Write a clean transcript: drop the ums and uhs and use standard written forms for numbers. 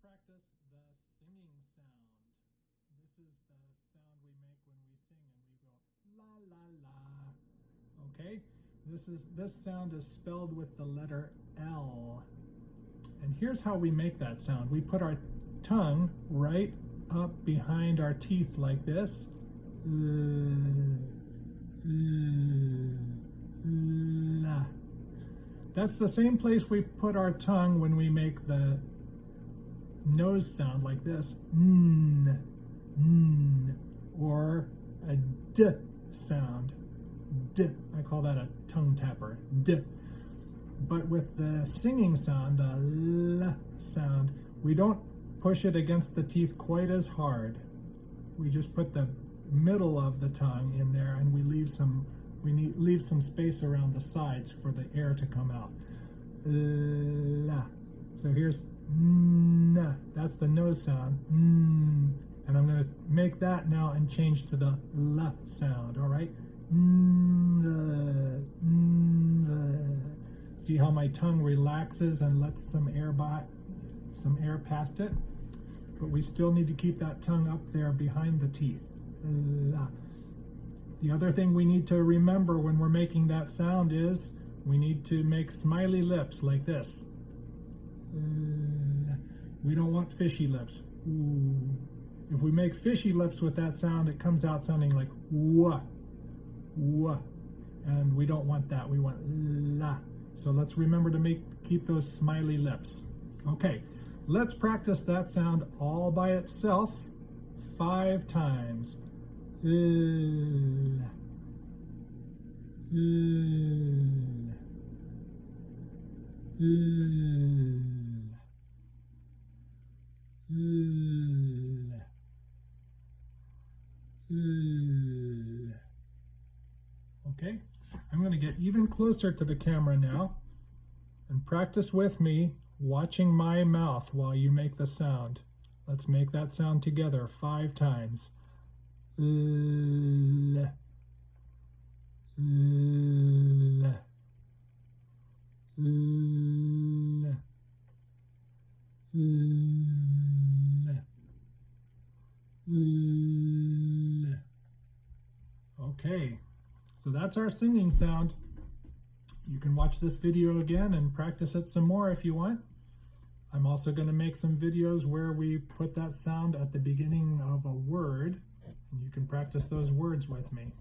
practice the singing sound. This is the sound we make when we sing, and we go la la la. Okay, this sound is spelled with the letter L. And here's how we make that sound. We put our tongue right up behind our teeth like this. La. That's the same place we put our tongue when we make the nose sound like this. Or a D sound. D. I call that a tongue tapper. D. But with the singing sound, the L sound, we don't push it against the teeth quite as hard. We just put the middle of the tongue in there, and we leave some space around the sides for the air to come out. La. So here's N. That's the nose sound. And I'm going to make that now and change to the L sound. All right. See how my tongue relaxes and lets some air past it? But we still need to keep that tongue up there behind the teeth. The other thing we need to remember when we're making that sound is we need to make smiley lips like this. We don't want fishy lips. If we make fishy lips with that sound, it comes out sounding like wah, wah. And we don't want that. We want la. So let's remember to keep those smiley lips. Okay, let's practice that sound all by itself 5 times. L, L, L, L, L. Okay, I'm going to get even closer to the camera now and practice with me, watching my mouth while you make the sound. Let's make that sound together 5 times. L, L, L, L, L. Okay, so that's our singing sound. You can watch this video again and practice it some more if you want. I'm also going to make some videos where we put that sound at the beginning of a word, and you can practice those words with me.